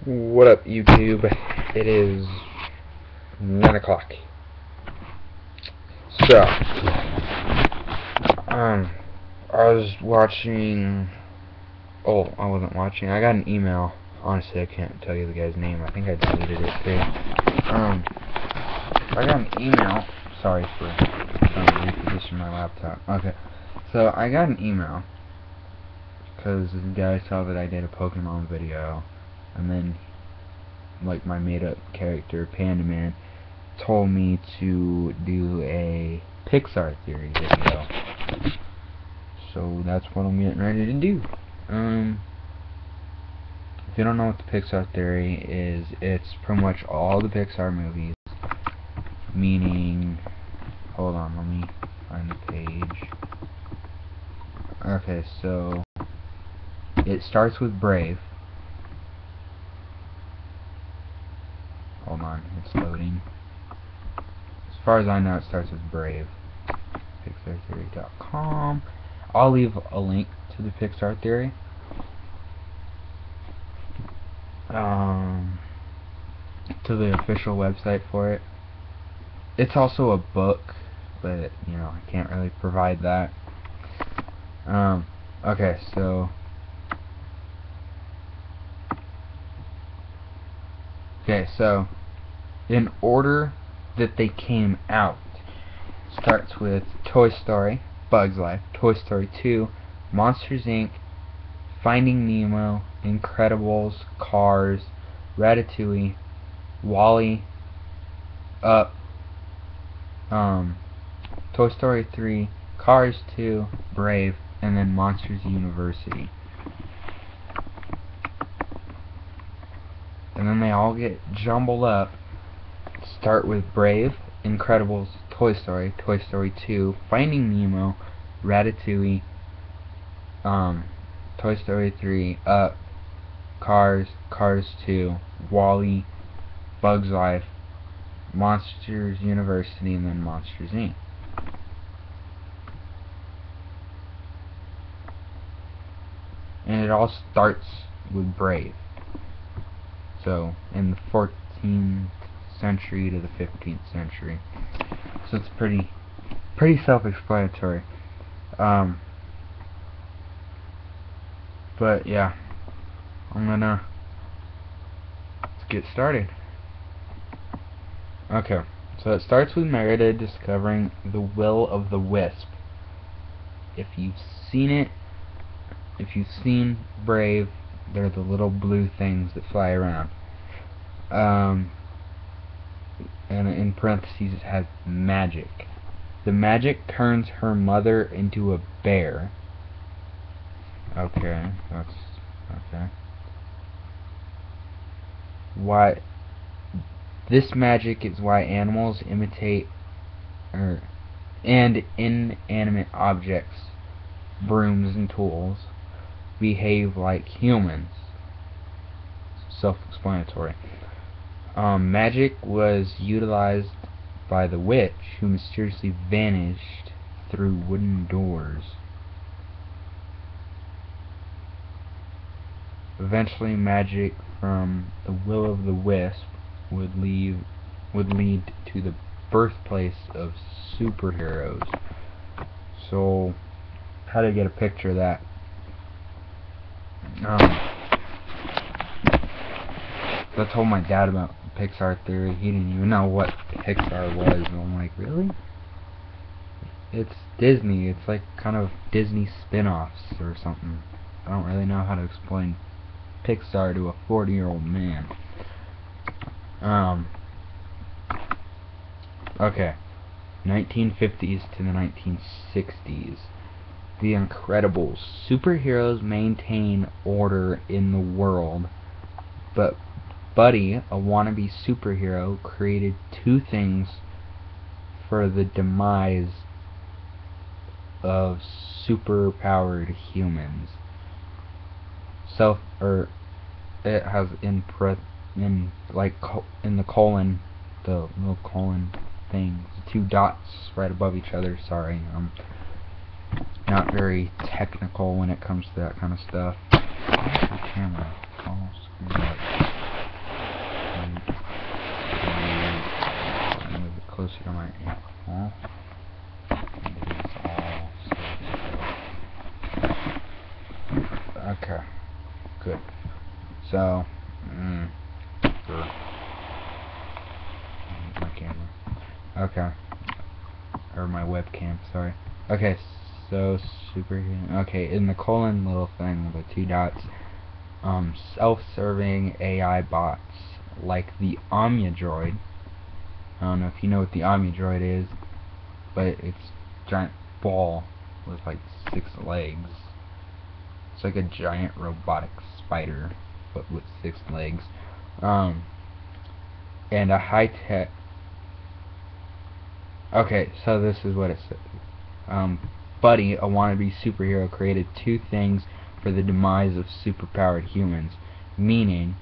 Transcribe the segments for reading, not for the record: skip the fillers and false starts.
What up, YouTube? It is 9 o'clock. So, I was watching. Oh, I wasn't watching. I got an email. Honestly, I can't tell you the guy's name. I think I deleted it too. I got an email. Sorry for trying to reposition my laptop. Okay, so I got an email because the guy saw that I did a Pokemon video, and then, like, my made-up character, Panda Man, told me to do a Pixar theory video. So that's what I'm getting ready to do. If you don't know what the Pixar theory is, it's pretty much all the Pixar movies, meaning, hold on, let me find the page. Okay, so it starts with Brave. Hold on, it's loading. As far as I know, it starts with Brave. PixarTheory.com. I'll leave a link to the Pixar theory. To the official website for it. It's also a book, but you know, I can't really provide that. Okay, so in order that they came out, starts with Toy Story, Bug's Life, Toy Story 2, Monsters Inc., Finding Nemo, Incredibles, Cars, Ratatouille, WALL-E, Up, Toy Story 3, Cars 2, Brave, and then Monsters University. And then they all get jumbled up. Start with Brave, Incredibles, Toy Story, Toy Story 2, Finding Nemo, Ratatouille, Toy Story 3, Up, Cars, Cars 2, WALL-E, Bug's Life, Monsters University, and then Monsters Inc. And it all starts with Brave. So, in the 14th century to the 15th century. So it's pretty self-explanatory. But yeah, let's get started. Okay, so it starts with Merida discovering the will of the wisp. If you've seen Brave, they're the little blue things that fly around. And in parentheses it has magic. The magic turns her mother into a bear. Okay, that's okay. Why this magic is why animals imitate and inanimate objects, brooms and tools, behave like humans. Self-explanatory. Magic was utilized by the witch, who mysteriously vanished through wooden doors. Eventually, magic from the will of the wisp would lead to the birthplace of superheroes. So, how to get a picture of that? I told my dad about Pixar theory. He didn't even know what Pixar was. And I'm like, really? It's Disney. It's like kind of Disney spin-offs or something. I don't really know how to explain Pixar to a 40-year-old man. Okay. 1950s to the 1960s. The Incredibles. Superheroes maintain order in the world, but Buddy, a wannabe superhero, created two things for the demise of superpowered humans. It has in the colon, the little colon thing, two dots right above each other. Sorry, I'm not very technical when it comes to that kind of stuff. Where's the camera? Oh, screw that. Okay, good. So, my camera. Okay, or my webcam. Sorry. Okay, so superhero. Okay, in the colon little thing with the 2 dots, self-serving AI bots like the Omnidroid. I don't know if you know what the Omnidroid is, but it's a giant ball with like 6 legs. It's like a giant robotic spider, but with 6 legs. And a high-tech... Okay, so this is what it says. Buddy, a wannabe superhero, created 2 things for the demise of superpowered humans, meaning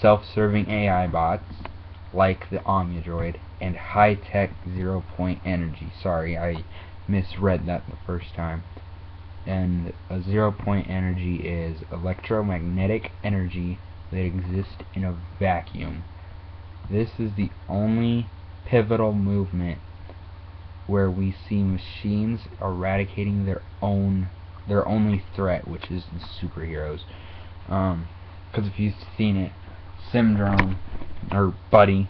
self-serving AI bots, like the Omnidroid, and high-tech zero-point energy. Sorry, I misread that the first time. And a zero-point energy is electromagnetic energy that exists in a vacuum. This is the only pivotal movement where we see machines eradicating their only threat, which is the superheroes. Because if you've seen it, Syndrome, or Buddy,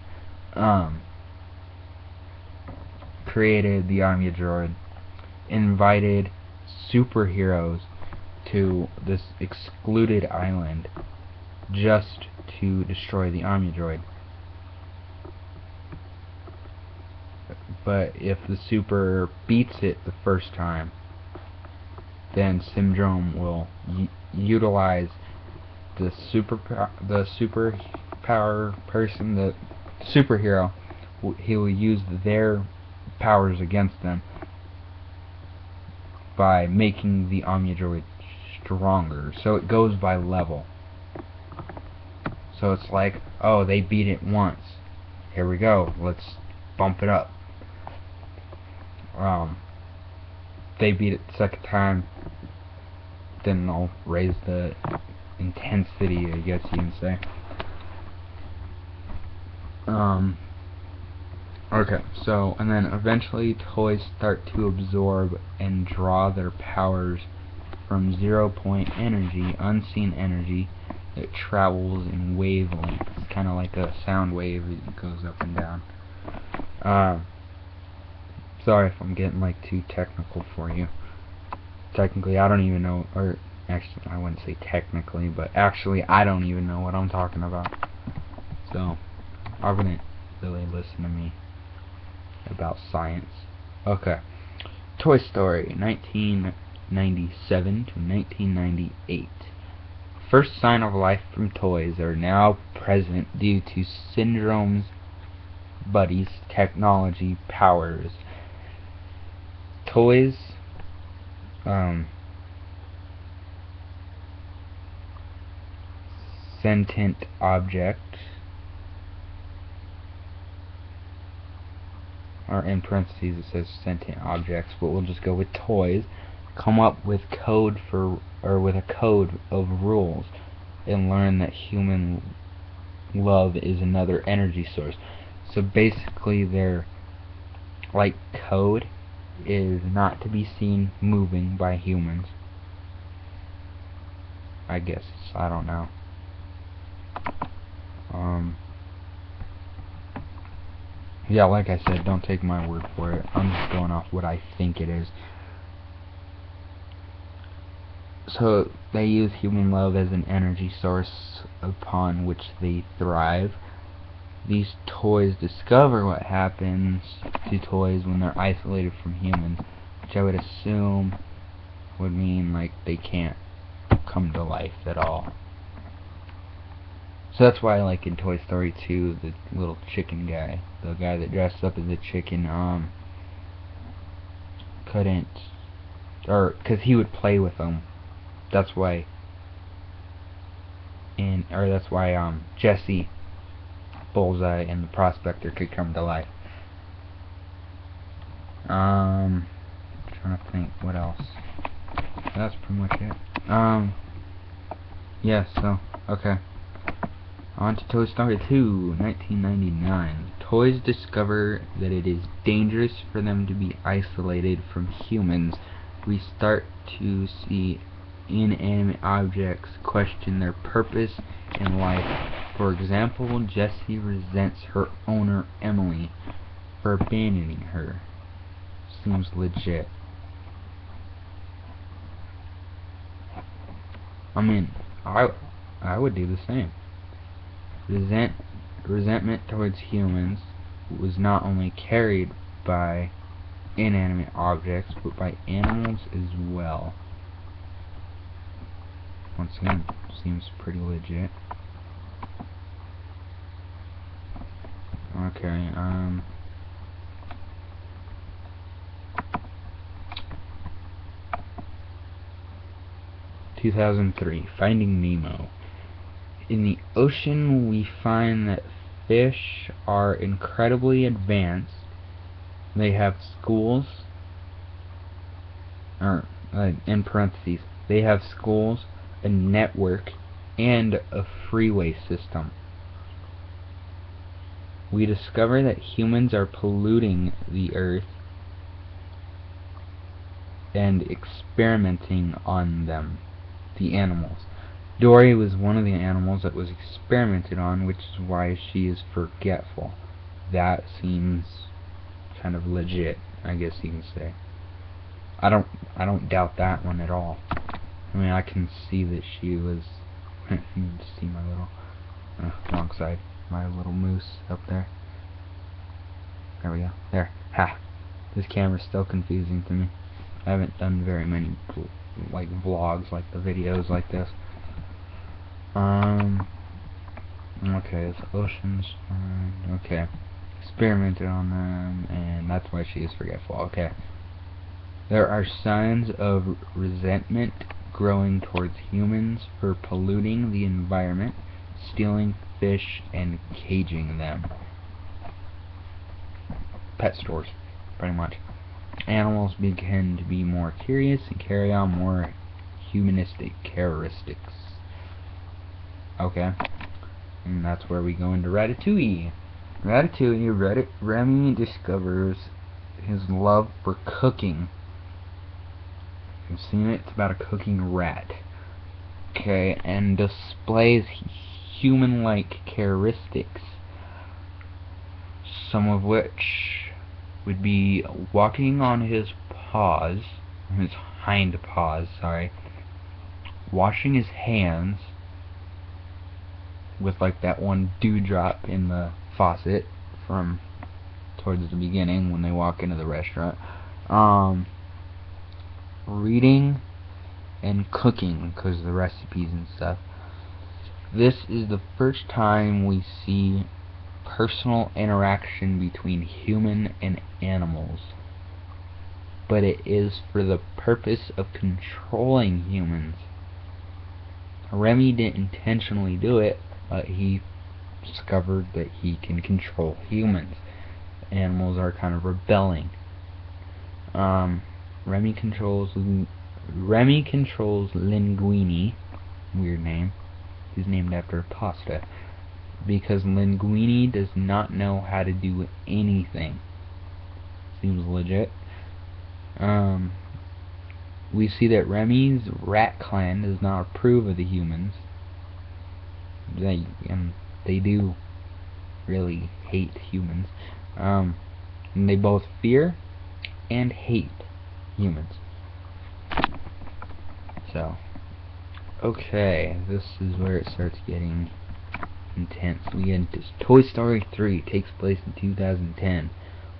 created the Omnidroid, invited superheroes to this excluded island just to destroy the Omnidroid. But if the super beats it the first time, then Syndrome will utilize the superpower person, the superhero. He will use their powers against them by making the Omnidroid stronger. So it goes by level. So it's like, oh, they beat it once. Here we go. Let's bump it up. They beat it the second time, then they'll raise the intensity, I guess you can say. Okay, so, and then eventually toys start to absorb and draw their powers from zero-point energy, unseen energy, that travels in wavelengths, kind of like a sound wave that goes up and down. Sorry if I'm getting like too technical for you. Technically, I don't even know, or actually, I wouldn't say technically, but actually, I don't even know what I'm talking about. So, I wouldn't really listen to me about science. Okay. Toy Story, 1997 to 1998. First sign of life from toys are now present due to Syndrome's Buddy's technology powers. Toys, sentient object, or in parentheses it says sentient objects, but we'll just go with toys, come up with code for, or with a code of rules, and learn that human love is another energy source. So basically their like code is not to be seen moving by humans. I guess, I don't know. Yeah, like I said, don't take my word for it. I'm just going off what I think it is. So they use human love as an energy source upon which they thrive. These toys discover what happens to toys when they're isolated from humans, which I would assume would mean like they can't come to life at all. So that's why, like in Toy Story 2, the little chicken guy, the guy that dressed up as a chicken, couldn't, or because he would play with them. That's why, that's why Jesse, Bullseye, and the Prospector could come to life. Trying to think what else. That's pretty much it. Yeah. So okay. On to Toy Story 2, 1999. Toys discover that it is dangerous for them to be isolated from humans. We start to see inanimate objects question their purpose in life. For example, Jessie resents her owner, Emily, for abandoning her. Seems legit. I mean, I would do the same. Resentment towards humans was not only carried by inanimate objects, but by animals as well. Once again, seems pretty legit. Okay, 2003, Finding Nemo. In the ocean, we find that fish are incredibly advanced. They have schools, or in parentheses, they have schools, a network, and a freeway system. We discover that humans are polluting the earth and experimenting on them, the animals. Dory was one of the animals that was experimented on, which is why she is forgetful. That seems kind of legit, I guess you can say. I don't doubt that one at all. I mean, I can see that she was you can see my little wrong side, my little moose up there. There we go. There. Ha. This camera's still confusing to me. I haven't done very many like vlogs, like the videos like this. Okay, it's oceans. Okay. Experimented on them, and that's why she is forgetful. Okay. There are signs of resentment growing towards humans for polluting the environment, stealing fish, and caging them. Pet stores, pretty much. Animals begin to be more curious and carry on more humanistic characteristics. Okay. And that's where we go into Ratatouille. Remy discovers his love for cooking. You've seen it? It's about a cooking rat. Okay, and displays human-like characteristics. Some of which would be walking on his paws, his hind paws, sorry, washing his hands with like that one dewdrop in the faucet from towards the beginning when they walk into the restaurant. Reading and cooking, because of the recipes and stuff. This is the first time we see personal interaction between human and animals, but it is for the purpose of controlling humans. Remy didn't intentionally do it, but he discovered that he can control humans. Animals are kind of rebelling. Remy controls Linguini, weird name. He's named after pasta, because Linguini does not know how to do anything. Seems legit. We see that Remy's rat clan does not approve of the humans. They do really hate humans. And they both fear and hate humans. So, okay, this is where it starts getting intense. We get into Toy Story 3, takes place in 2010,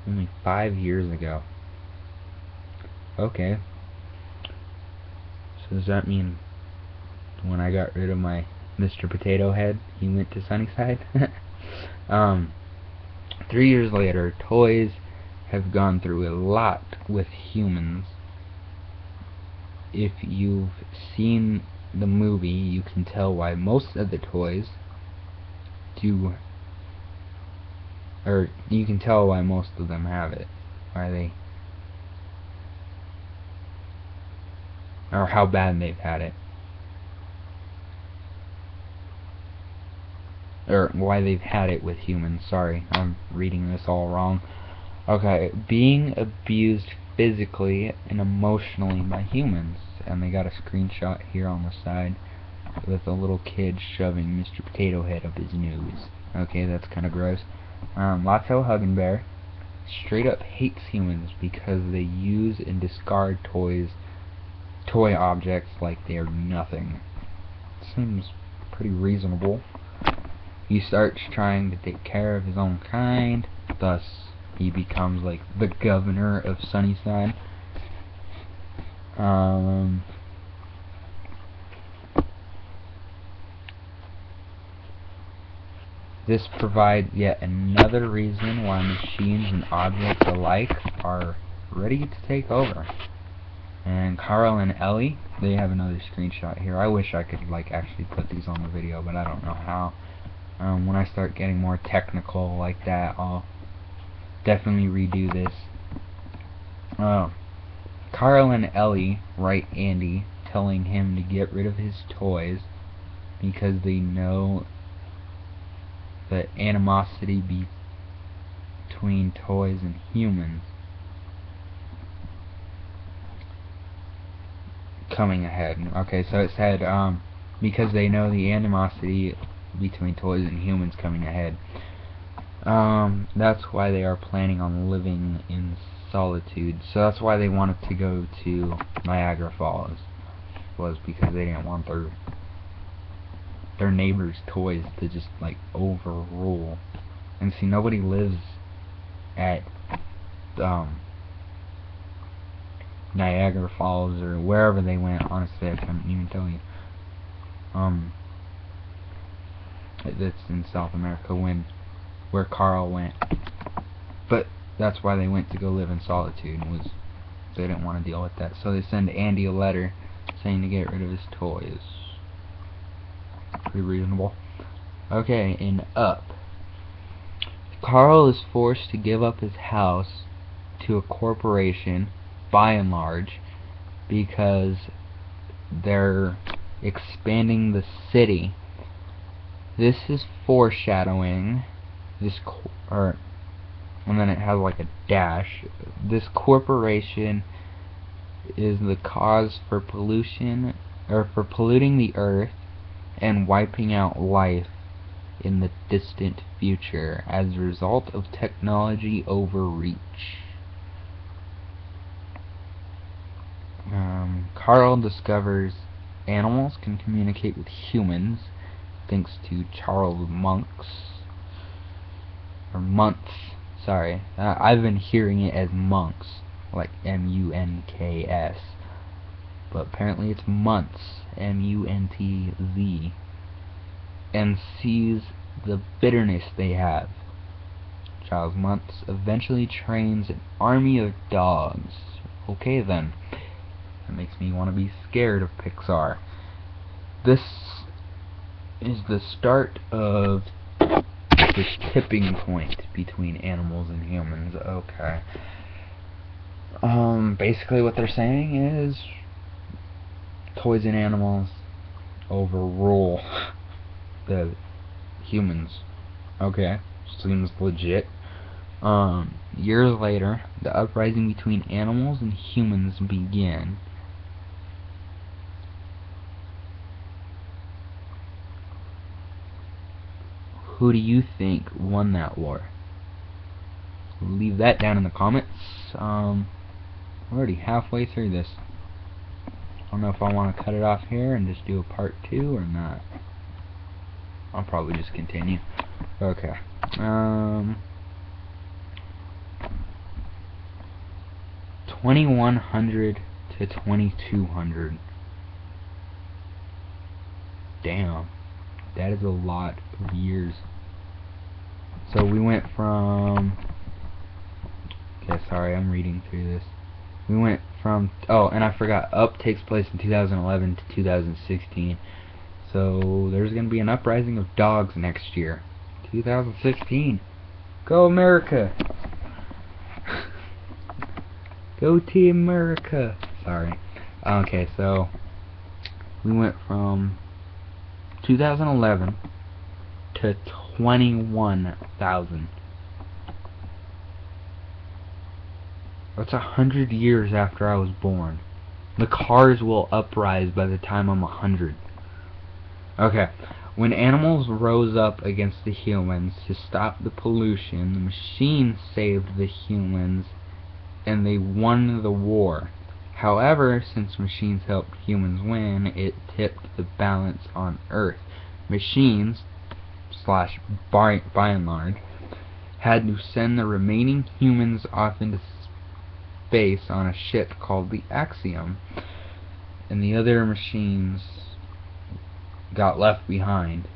only 5 years ago. Okay, so does that mean when I got rid of my Mr. Potato Head, he went to Sunnyside? 3 years later, toys have gone through a lot with humans. If you've seen the movie, you can tell why most of the toys do, or you can tell why most of them have it, why they, or how bad they've had it, or why they've had it with humans. Sorry, I'm reading this all wrong. Okay, being abused physically and emotionally by humans. And they got a screenshot here on the side with a little kid shoving Mr. Potato Head up his nose. Okay, that's kind of gross. Lotso Huggenbear straight up hates humans because they use and discard toy objects like they are nothing. Seems pretty reasonable. He starts trying to take care of his own kind, thus he becomes like the governor of Sunnyside. This provides yet another reason why machines and objects alike are ready to take over. And Carl and Ellie, they have another screenshot here. I wish I could like actually put these on the video, but I don't know how. When I start getting more technical like that, I'll definitely redo this. Carl and Ellie write Andy telling him to get rid of his toys because they know the animosity between toys and humans coming ahead. Okay, so it said because they know the animosity between toys and humans coming ahead. That's why they are planning on living in solitude. So that's why they wanted to go to Niagara Falls, was because they didn't want their neighbors' toys to just like overrule. And see, nobody lives at Niagara Falls or wherever they went. Honestly, I couldn't even tell you. It's in South America where Carl went. But that's why they went to go live in solitude, was they didn't want to deal with that. So they send Andy a letter saying to get rid of his toys. Pretty reasonable. Okay, in Up, Carl is forced to give up his house to a corporation, by and large, because they're expanding the city. This is foreshadowing and then it has like a dash. This corporation is the cause for pollution, or for polluting the earth and wiping out life in the distant future as a result of technology overreach. Carl discovers animals can communicate with humans thanks to Charles Monks. Or Months, sorry. I've been hearing it as Monks, like M-U-N-K-S. But apparently it's Months, M-U-N-T-Z. And sees the bitterness they have. Charles Months eventually trains an army of dogs. Okay then. That makes me want to be scared of Pixar. This is the start of this tipping point between animals and humans. Okay. Basically what they're saying is toys and animals overrule the humans. Okay. Seems legit. Years later, the uprising between animals and humans began. Who do you think won that war? Leave that down in the comments. We're already halfway through this. I don't know if I want to cut it off here and just do a part 2 or not. I'll probably just continue. Okay. 2100 to 2200. Damn. That is a lot of years. So we went from... Okay, sorry, I'm reading through this. We went from... Oh, and I forgot. Up takes place in 2011 to 2016. So there's going to be an uprising of dogs next year. 2016. Go America! Go Team America! Sorry. Okay, so... We went from 2011 to 21,000. That's 100 years after I was born. The cars will uprise by the time I'm 100. Okay. When animals rose up against the humans to stop the pollution, the machines saved the humans and they won the war. However, since machines helped humans win, it tipped the balance on Earth. Machines, by and large, had to send the remaining humans off into space on a ship called the Axiom, and the other machines got left behind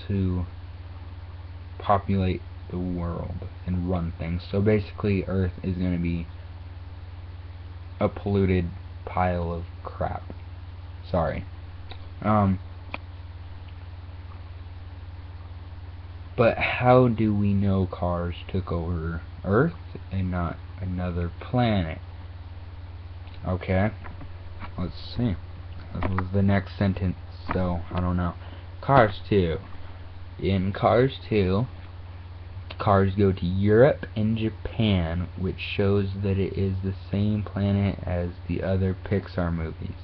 to populate the world and run things. So basically Earth is going to be a polluted pile of crap. Sorry. But how do we know cars took over Earth and not another planet? Okay, let's see. That was the next sentence, so I don't know. Cars 2. In Cars 2, cars go to Europe and Japan, which shows that it is the same planet as the other Pixar movies.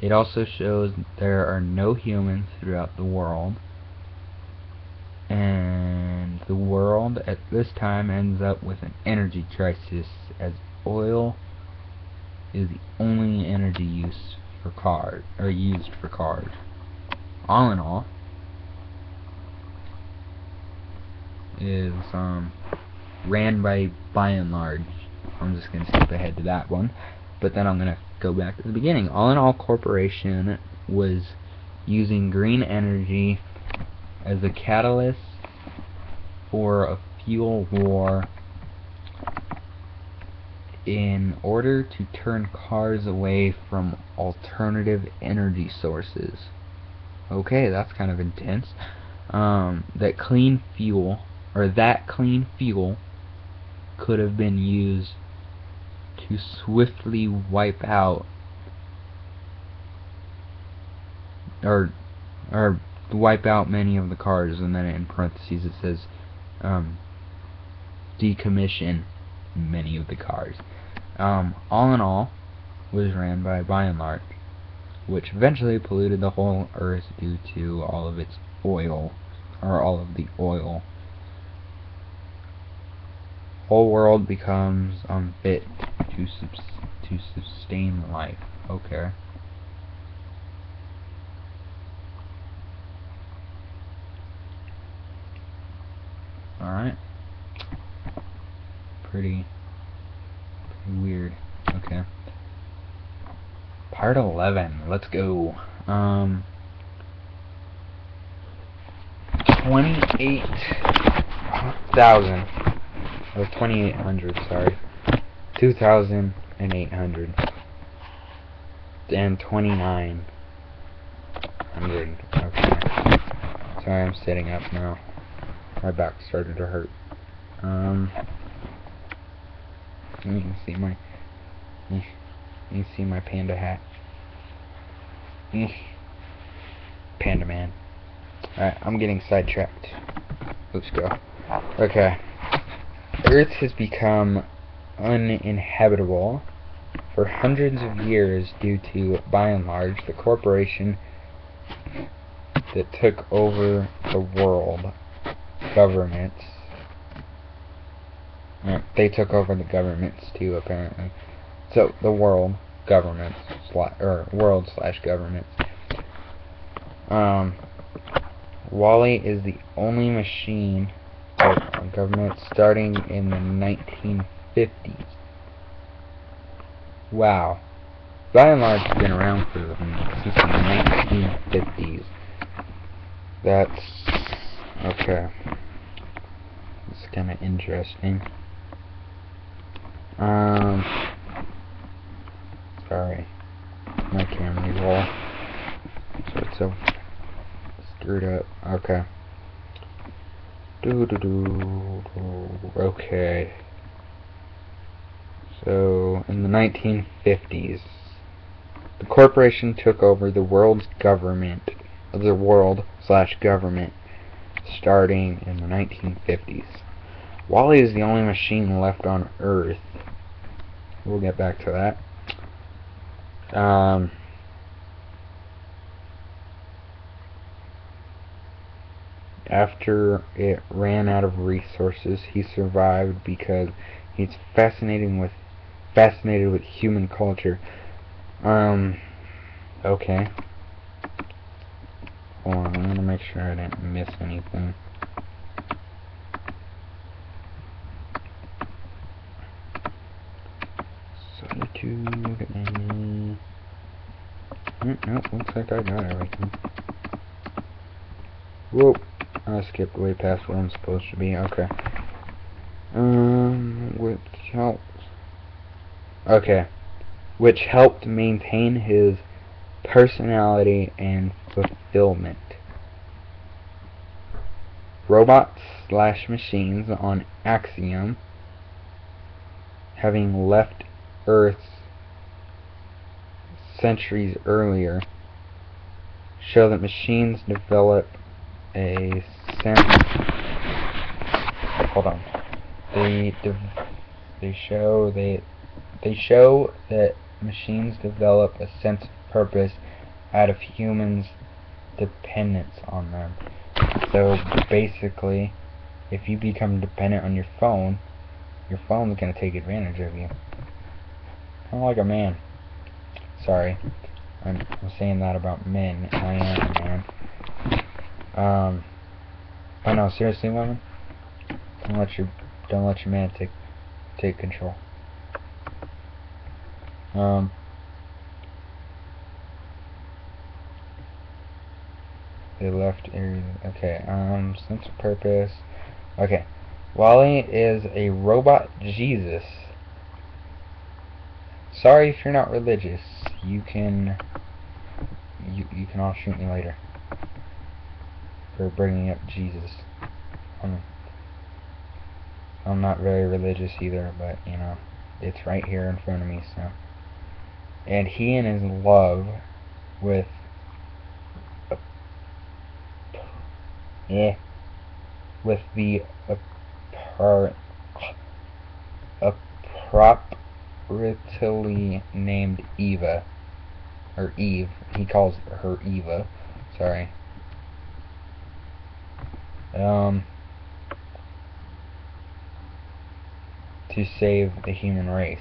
It also shows there are no humans throughout the world, and the world at this time ends up with an energy crisis, as oil is the only energy used for cars. All in all, is ran by and large. I'm just gonna skip ahead to that one, but then I'm gonna go back to the beginning. All in All Corporation was using green energy as a catalyst for a fuel war in order to turn cars away from alternative energy sources. Okay, that's kind of intense. That clean fuel could have been used to swiftly wipe out or wipe out many of the cars, and then in parentheses it says decommission many of the cars. All in All was ran by and large, which eventually polluted the whole Earth due to all of its oil, or all of the oil. Whole world becomes unfit to sustain life. Okay. Alright. Pretty weird. Okay. Part 11. Let's go. 28,000. Or 2,800, sorry. 2,800. And 2,900. Okay. Sorry, I'm sitting up now. My back started to hurt. You can see my panda hat. Panda man. Alright, I'm getting sidetracked. Let's go. Okay. Earth has become uninhabitable for hundreds of years due to, by and large, the corporation that took over the world governments. They took over the governments too, apparently. So the world governments world/governments. Wall-E is the only machine government starting in the 1950s. Wow. By and large, it's been around since the 1950s. That's okay. It's kind of interesting. Sorry, my camera's all so it's so screwed up. Okay. Okay. So in the 1950s, the corporation took over the world's government, the world/government, starting in the 1950s. Wall-E is the only machine left on Earth. We'll get back to that. After it ran out of resources, he survived because he's fascinated with human culture. Okay. Hold on, I'm gonna make sure I didn't miss anything. Solitude and nope, looks like I got everything. Whoop, I skipped way past where I'm supposed to be. Okay. Which helps. Okay. Which helped maintain his personality and fulfillment. Robots/machines on Axiom, having left Earth centuries earlier, show that machines develop a sense. Hold on. They show that machines develop a sense of purpose out of humans' dependence on them. So basically, if you become dependent on your phone's gonna take advantage of you. Kind of like a man. Sorry, I'm saying that about men. I am a man. Oh no, seriously, women, don't let your man take control. They left area. Okay. Sense of purpose. Okay. Wall-E is a robot Jesus. Sorry if you're not religious. You can all shoot me later for bringing up Jesus. I'm not very religious either, but you know, it's right here in front of me. So, and he in his love with the appropriately named Eva, or Eve. He calls her Eva. Sorry. To save the human race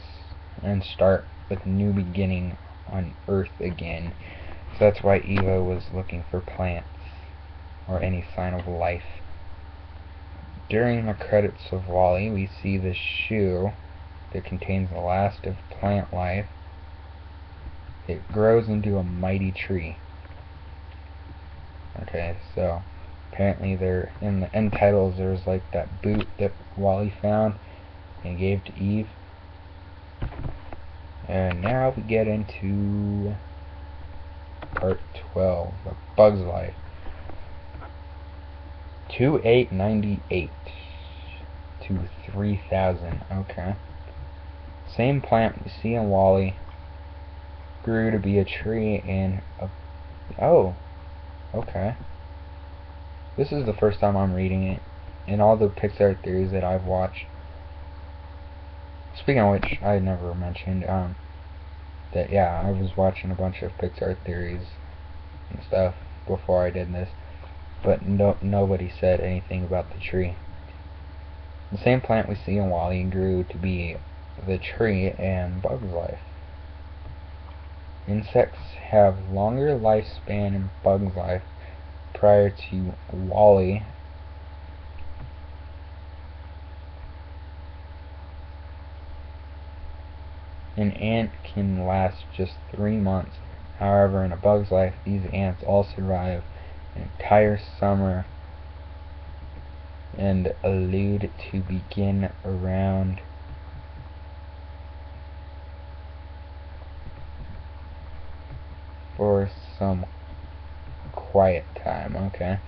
and start with a new beginning on Earth again. So that's why Eva was looking for plants or any sign of life. During the credits of Wall-E, we see the shoe that contains the last of plant life. It grows into a mighty tree. Okay, so apparently there in the end titles there's like that boot that Wall-E found and gave to Eve. And now we get into part 12, A Bug's Life. 2898 to 3000. Okay. Same plant we see in Wall-E grew to be a tree in a... Oh. Okay. This is the first time I'm reading it. In all the Pixar theories that I've watched. Speaking of which, I never mentioned, that, yeah, I was watching a bunch of Pixar theories and stuff before I did this. But nobody said anything about the tree. The same plant we see in Wall-E grew to be the tree in Bug's Life. Insects have longer lifespan in Bug's Life. Prior to Wall-E, an ant can last just 3 months. However, in A Bug's Life, these ants all survive an entire summer and allude to begin around for some quiet time. Okay.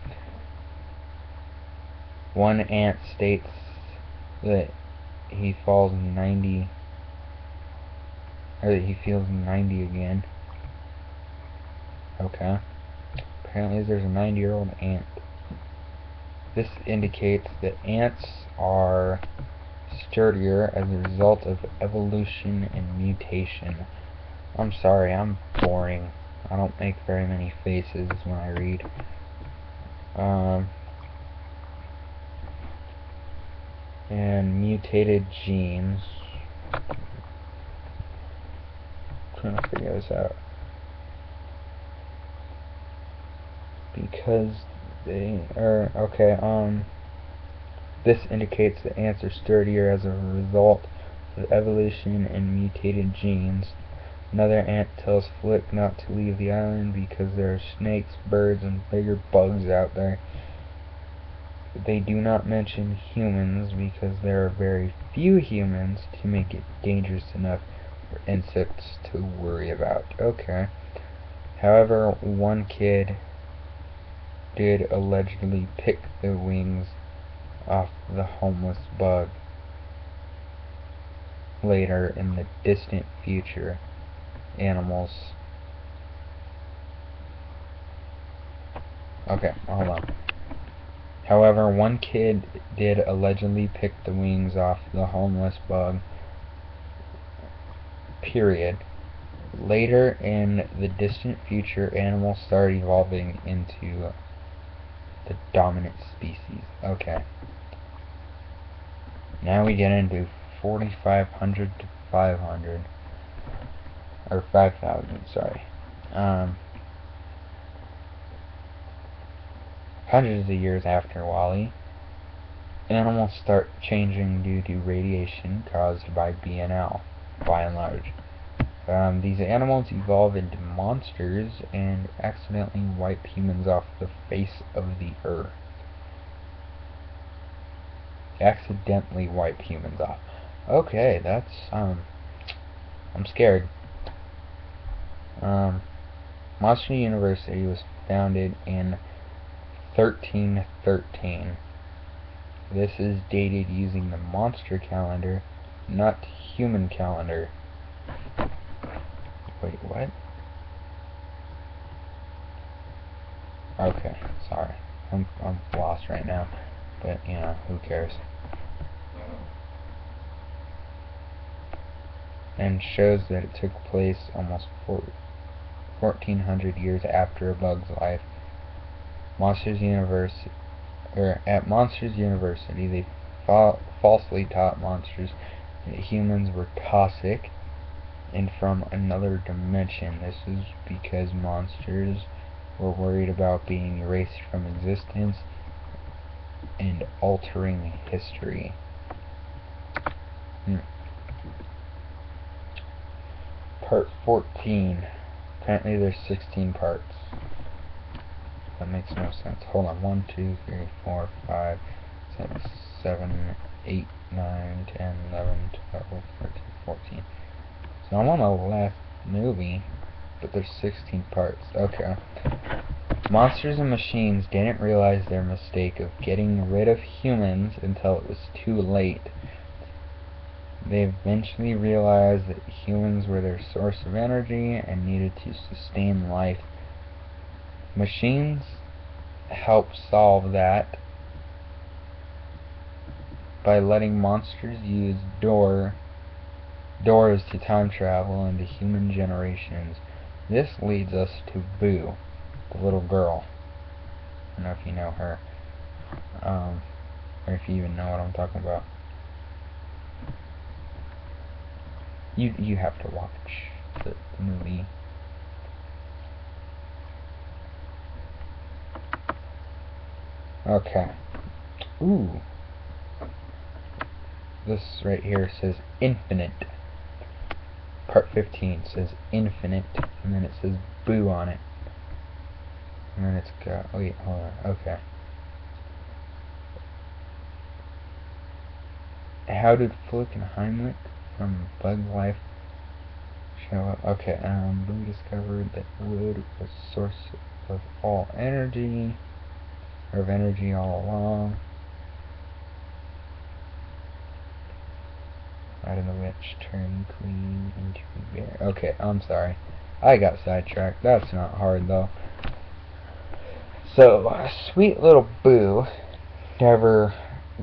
One ant states that he falls 90, or that he feels 90 again. Okay. Apparently there's a 90-year-old ant. This indicates that ants are sturdier as a result of evolution and mutation. I'm sorry, I'm boring. I don't make very many faces when I read. And mutated genes. I'm trying to figure this out. Because they are okay. This indicates that ants are sturdier as a result of evolution and mutated genes. Another ant tells Flick not to leave the island because there are snakes, birds, and bigger bugs out there. They do not mention humans because there are very few humans to make it dangerous enough for insects to worry about. Okay. However, one kid did allegedly pick the wings off the homeless bug later in the distant future. Animals. Okay, hold on. However, one kid did allegedly pick the wings off the homeless bug. Period. Later in the distant future, animals start evolving into the dominant species. Okay. Now we get into 4,500 to 500. Or 5,000, sorry. Hundreds of years after Wall-E, animals start changing due to radiation caused by BNL, by and large. These animals evolve into monsters and accidentally wipe humans off the face of the earth. Accidentally wipe humans off. Okay, that's, I'm scared. Monster University was founded in 1313. This is dated using the monster calendar, not human calendar. Wait, what? Okay, sorry. I'm lost right now, but you know, who cares? And shows that it took place almost 1,400 years after a bug's life. At Monsters University, they falsely taught monsters that humans were toxic and from another dimension. This is because monsters were worried about being erased from existence and altering history. Part 14. Apparently there's 16 parts. That makes no sense. Hold on. 1, 2, 3, 4, 5, 6, 7, 8, 9, 10, 11, 12, 13, 14. So I'm on the last movie, but there's 16 parts. Okay. Monsters and Machines didn't realize their mistake of getting rid of humans until it was too late. They eventually realized that humans were their source of energy and needed to sustain life. Machines help solve that by letting monsters use doors to time travel into human generations. This leads us to Boo, the little girl. I don't know if you know her, or if you even know what I'm talking about. You have to watch the movie. Okay. Ooh. This right here says infinite. Part 15 says infinite, and then it says Boo on it. And then it's got, wait, hold on, okay. How did Flick and Heimlich from Bug Life show up? Okay, Boo discovered that wood was the source of all energy, or of energy all along. How did the witch turn clean into a bear? Okay, I'm sorry. I got sidetracked. That's not hard, though. So, sweet little Boo never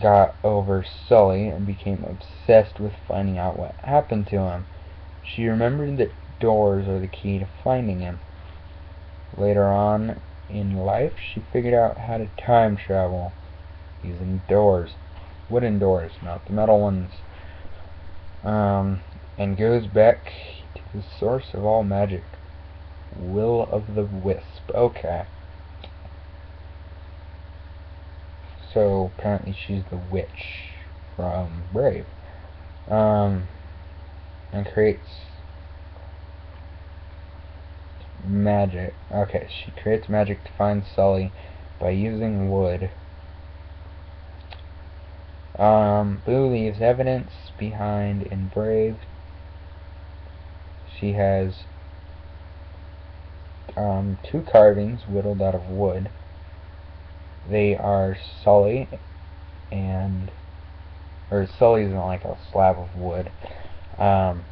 got over Sully and became obsessed with finding out what happened to him. She remembered that doors are the key to finding him. Later on in life, she figured out how to time travel using doors. Wooden doors, not the metal ones. And goes back to the source of all magic. Will of the Wisp. Okay. So apparently she's the witch from Brave. And creates magic. Okay, she creates magic to find Sully by using wood. Boo leaves evidence behind in Brave. She has 2 carvings whittled out of wood. They are Sully or Sully's in like a slab of wood, and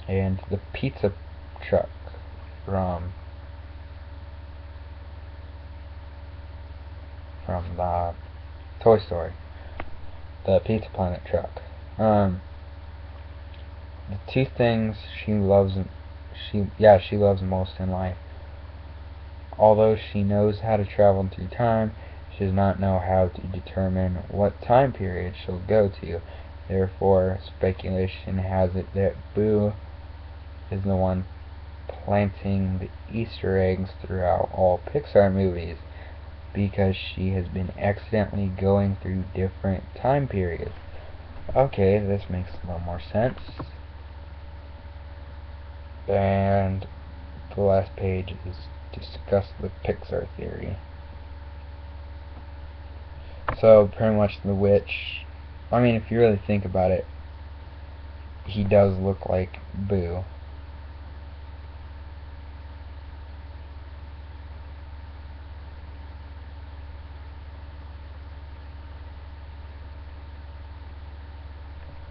the pizza truck from the Toy Story, the Pizza Planet truck. The 2 things she loves most in life. Although she knows how to travel through time, she does not know how to determine what time period she'll go to. Therefore, speculation has it that Boo is the one planting the Easter eggs throughout all Pixar movies, because she has been accidentally going through different time periods. Okay, this makes a little more sense. And the last page is discuss the Pixar theory. So pretty much the witch, I mean, if you really think about it, he does look like Boo.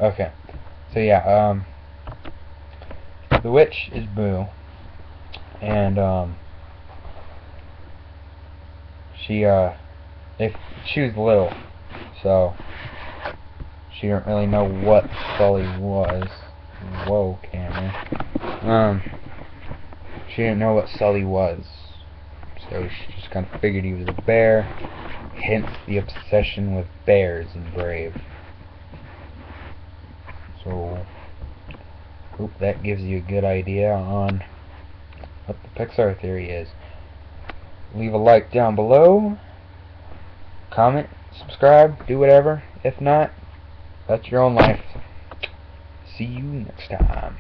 Okay, so yeah, the witch is Boo, and if she was little, so she didn't really know what Sully was. Whoa, camera. She didn't know what Sully was, so she just kind of figured he was a bear. Hence the obsession with bears in Brave. So, hope that gives you a good idea on what the Pixar theory is. Leave a like down below, comment, subscribe, do whatever. If not, that's your own life. See you next time.